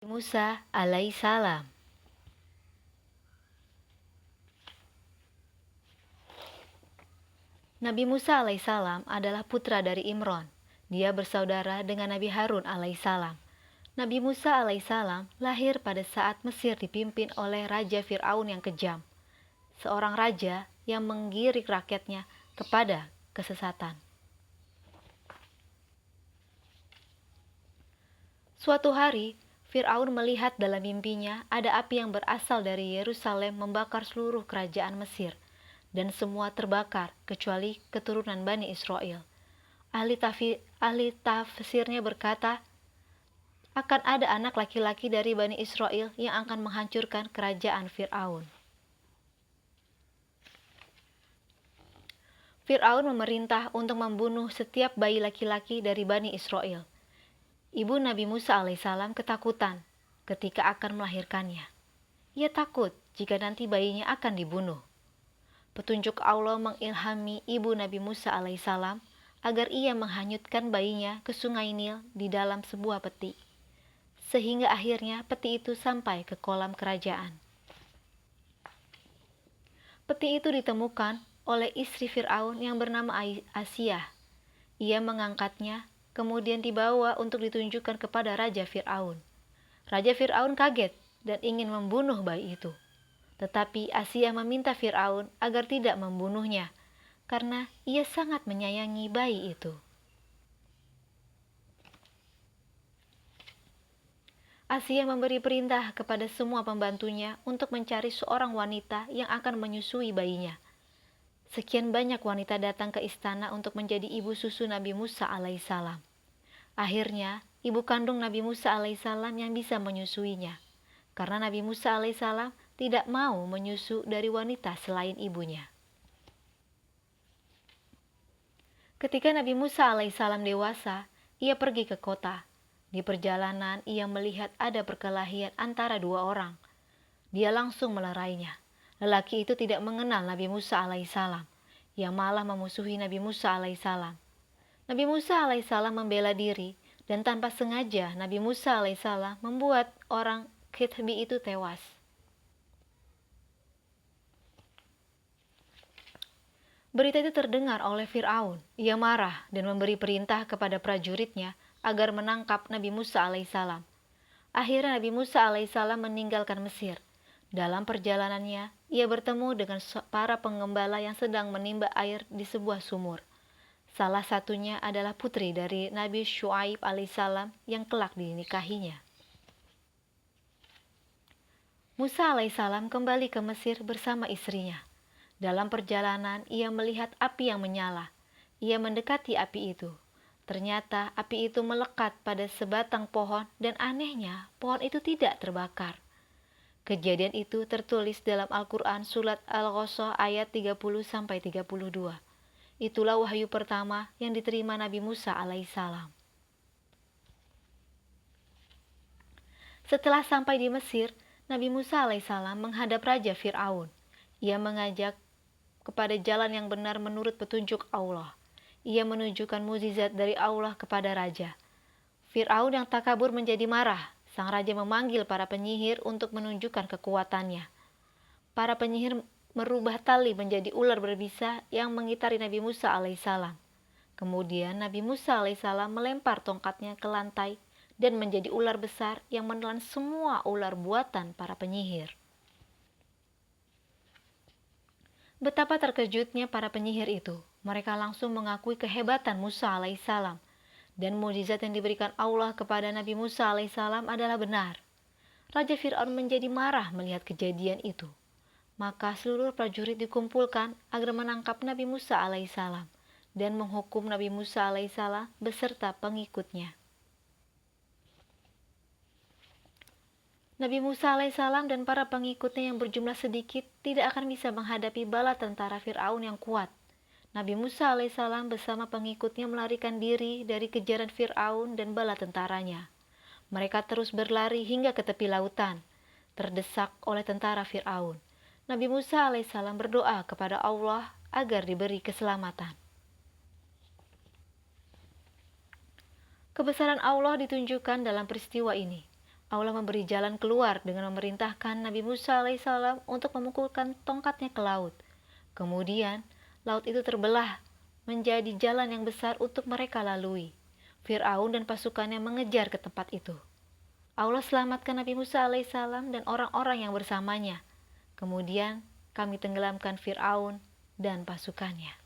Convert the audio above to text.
Musa alaihissalam. Nabi Musa alaihissalam adalah putra dari Imron. Dia bersaudara dengan Nabi Harun alaihissalam. Nabi Musa alaihissalam lahir pada saat Mesir dipimpin oleh Raja Fir'aun yang kejam, seorang raja yang menggiring rakyatnya kepada kesesatan. Suatu hari, Fir'aun melihat dalam mimpinya ada api yang berasal dari Yerusalem membakar seluruh kerajaan Mesir, dan semua terbakar kecuali keturunan Bani Israel. Ahli tafsirnya berkata, akan ada anak laki-laki dari Bani Israel yang akan menghancurkan kerajaan Fir'aun. Fir'aun memerintah untuk membunuh setiap bayi laki-laki dari Bani Israel. Ibu Nabi Musa alaihissalam ketakutan ketika akan melahirkannya. Ia takut jika nanti bayinya akan dibunuh. Petunjuk Allah mengilhami ibu Nabi Musa alaihissalam agar ia menghanyutkan bayinya ke sungai Nil di dalam sebuah peti, sehingga akhirnya peti itu sampai ke kolam kerajaan. Peti itu ditemukan oleh istri Fir'aun yang bernama Asiyah. Ia mengangkatnya, kemudian dibawa untuk ditunjukkan kepada Raja Fir'aun. Raja Fir'aun kaget dan ingin membunuh bayi itu. Tetapi Asiyah meminta Fir'aun agar tidak membunuhnya, karena ia sangat menyayangi bayi itu. Asiyah memberi perintah kepada semua pembantunya untuk mencari seorang wanita yang akan menyusui bayinya. Sekian banyak wanita datang ke istana untuk menjadi ibu susu Nabi Musa alaihissalam. Akhirnya, ibu kandung Nabi Musa alaihissalam yang bisa menyusuinya, karena Nabi Musa alaihissalam tidak mau menyusu dari wanita selain ibunya. Ketika Nabi Musa alaihissalam dewasa, ia pergi ke kota. Di perjalanan, ia melihat ada perkelahian antara dua orang. Dia langsung melerainya. Lelaki itu tidak mengenal Nabi Musa alaihissalam, yang malah memusuhi Nabi Musa alaihissalam. Nabi Musa alaihissalam membela diri, dan tanpa sengaja Nabi Musa alaihissalam membuat orang Khitbi itu tewas. Berita itu terdengar oleh Fir'aun. Ia marah dan memberi perintah kepada prajuritnya agar menangkap Nabi Musa alaihissalam. Akhirnya Nabi Musa alaihissalam meninggalkan Mesir. Dalam perjalanannya, ia bertemu dengan para penggembala yang sedang menimba air di sebuah sumur. Salah satunya adalah putri dari Nabi Syuaib alaihissalam yang kelak dinikahinya. Musa alaihissalam kembali ke Mesir bersama istrinya. Dalam perjalanan, ia melihat api yang menyala. Ia mendekati api itu. Ternyata api itu melekat pada sebatang pohon dan anehnya pohon itu tidak terbakar. Kejadian itu tertulis dalam Al-Quran surat Al-Ghasah ayat 30-32. Itulah wahyu pertama yang diterima Nabi Musa alaihissalam. Setelah sampai di Mesir, Nabi Musa alaihissalam menghadap Raja Fir'aun. Ia mengajak kepada jalan yang benar menurut petunjuk Allah. Ia menunjukkan mukjizat dari Allah kepada raja. Fir'aun yang takabur menjadi marah. Sang raja memanggil para penyihir untuk menunjukkan kekuatannya. Para penyihir merubah tali menjadi ular berbisa yang mengitari Nabi Musa alaihissalam. Kemudian Nabi Musa alaihissalam melempar tongkatnya ke lantai dan menjadi ular besar yang menelan semua ular buatan para penyihir. Betapa terkejutnya para penyihir itu. Mereka langsung mengakui kehebatan Musa alaihissalam, dan mukjizat yang diberikan Allah kepada Nabi Musa alaihissalam adalah benar. Raja Fir'aun menjadi marah melihat kejadian itu. Maka seluruh prajurit dikumpulkan agar menangkap Nabi Musa alaihissalam dan menghukum Nabi Musa alaihissalam beserta pengikutnya. Nabi Musa alaihissalam dan para pengikutnya yang berjumlah sedikit tidak akan bisa menghadapi bala tentara Fir'aun yang kuat. Nabi Musa alaihissalam bersama pengikutnya melarikan diri dari kejaran Fir'aun dan bala tentaranya. Mereka terus berlari hingga ke tepi lautan, terdesak oleh tentara Fir'aun. Nabi Musa alaihissalam berdoa kepada Allah agar diberi keselamatan. Kebesaran Allah ditunjukkan dalam peristiwa ini. Allah memberi jalan keluar dengan memerintahkan Nabi Musa alaihissalam untuk memukulkan tongkatnya ke laut. Kemudian, laut itu terbelah menjadi jalan yang besar untuk mereka lalui. Fir'aun dan pasukannya mengejar ke tempat itu. Allah selamatkan Nabi Musa alaihissalam dan orang-orang yang bersamanya. Kemudian, kami tenggelamkan Fir'aun dan pasukannya.